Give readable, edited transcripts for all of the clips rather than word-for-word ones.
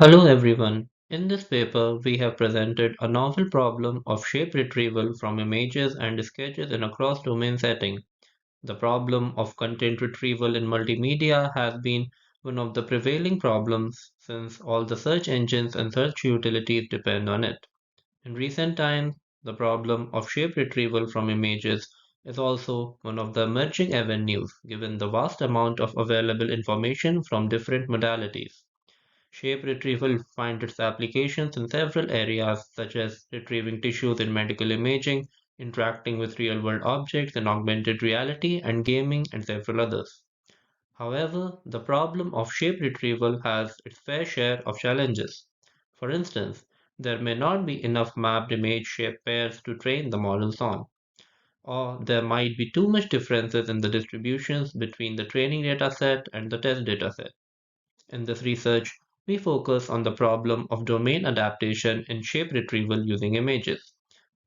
Hello everyone. In this paper, we have presented a novel problem of shape retrieval from images and sketches in a cross-domain setting. The problem of content retrieval in multimedia has been one of the prevailing problems since all the search engines and search utilities depend on it. In recent times, the problem of shape retrieval from images is also one of the emerging avenues given the vast amount of available information from different modalities. Shape retrieval finds its applications in several areas such as retrieving tissues in medical imaging, interacting with real-world objects in augmented reality, and gaming, and several others. However, the problem of shape retrieval has its fair share of challenges. For instance, there may not be enough mapped image shape pairs to train the models on, or there might be too much differences in the distributions between the training dataset and the test dataset. In this research, we focus on the problem of domain adaptation in shape retrieval using images.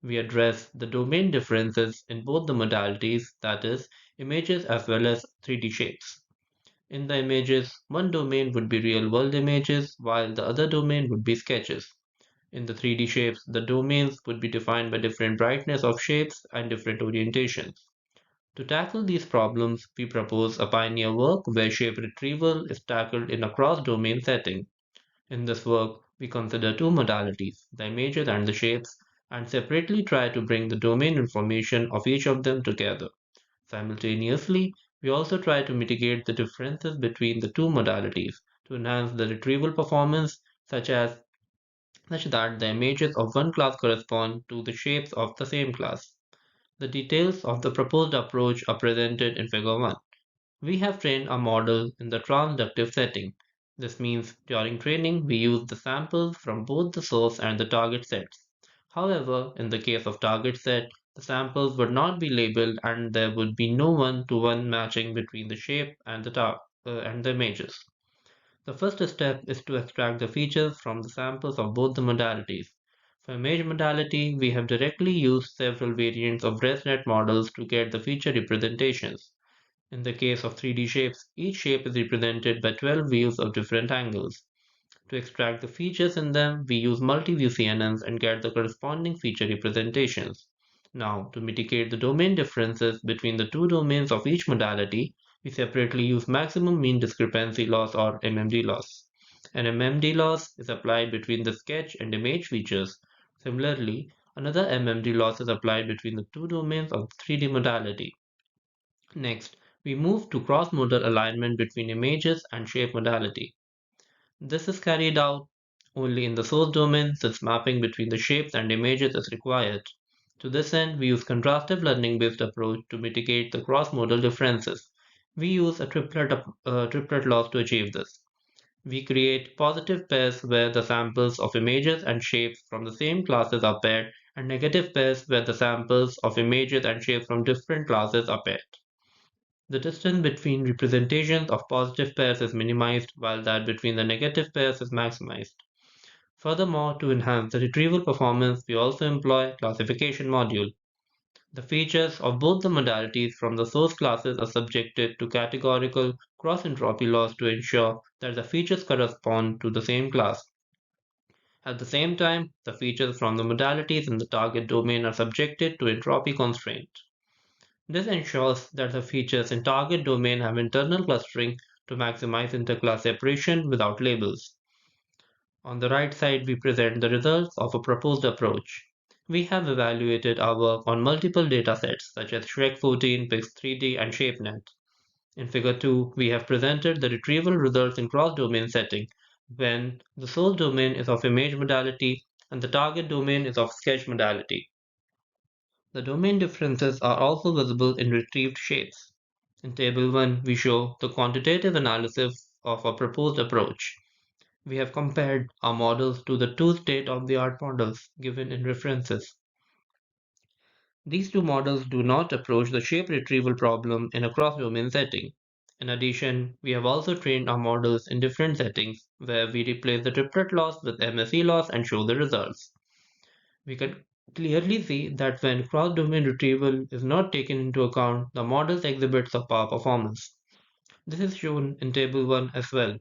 We address the domain differences in both the modalities, that is, images as well as 3D shapes. In the images, one domain would be real world images, while the other domain would be sketches. In the 3D shapes, the domains would be defined by different brightness of shapes and different orientations. To tackle these problems, we propose a pioneer work where shape retrieval is tackled in a cross-domain setting. In this work, we consider two modalities, the images and the shapes, and separately try to bring the domain information of each of them together. Simultaneously, we also try to mitigate the differences between the two modalities to enhance the retrieval performance, such that the images of one class correspond to the shapes of the same class. The details of the proposed approach are presented in Figure 1. We have trained a model in the transductive setting. This means during training we use the samples from both the source and the target sets. However, in the case of target set, the samples would not be labeled and there would be no one-to-one matching between the shape and and the images. The first step is to extract the features from the samples of both the modalities. For image modality, we have directly used several variants of DAIS-NET models to get the feature representations. In the case of 3D shapes, each shape is represented by 12 views of different angles. To extract the features in them, we use multi-view CNNs and get the corresponding feature representations. Now, to mitigate the domain differences between the two domains of each modality, we separately use maximum mean discrepancy loss or MMD loss. An MMD loss is applied between the sketch and image features. Similarly, another MMD loss is applied between the two domains of the 3D modality. Next, we move to cross-modal alignment between images and shape modality. This is carried out only in the source domain since mapping between the shapes and images is required. To this end, we use contrastive learning-based approach to mitigate the cross-modal differences. We use a triplet loss to achieve this. We create positive pairs where the samples of images and shapes from the same classes are paired, and negative pairs where the samples of images and shapes from different classes are paired. The distance between representations of positive pairs is minimized while that between the negative pairs is maximized. Furthermore, to enhance the retrieval performance, we also employ classification module. The features of both the modalities from the source classes are subjected to categorical cross-entropy loss to ensure that the features correspond to the same class. At the same time, the features from the modalities in the target domain are subjected to entropy constraint. This ensures that the features in target domain have internal clustering to maximize interclass separation without labels. On the right side, we present the results of a proposed approach. We have evaluated our work on multiple datasets such as Shrek 14, Pix3D, and ShapeNet. In Figure 2, we have presented the retrieval results in cross-domain setting when the source domain is of image modality and the target domain is of sketch modality. The domain differences are also visible in retrieved shapes. In Table 1, we show the quantitative analysis of a proposed approach. We have compared our models to the two state-of-the-art models given in references. These two models do not approach the shape retrieval problem in a cross-domain setting. In addition, we have also trained our models in different settings where we replace the triplet loss with MSE loss and show the results. We can clearly see that when cross-domain retrieval is not taken into account, the models exhibit subpar performance. This is shown in Table 1 as well.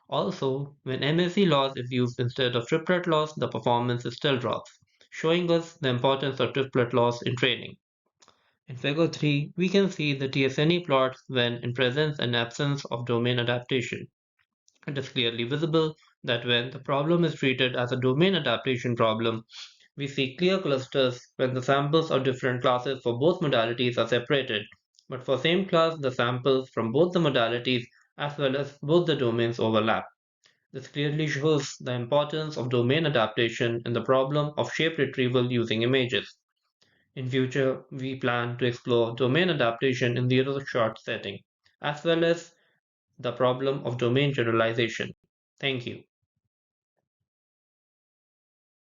Also, when MAC loss is used instead of triplet loss, the performance still drops, showing us the importance of triplet loss in training. In figure 3, we can see the TSNE plots when in presence and absence of domain adaptation. It is clearly visible that when the problem is treated as a domain adaptation problem, we see clear clusters when the samples of different classes for both modalities are separated, but for same class, the samples from both the modalities as well as both the domains overlap. This clearly shows the importance of domain adaptation in the problem of shape retrieval using images. In future, we plan to explore domain adaptation in the zero-shot setting, as well as the problem of domain generalization. Thank you.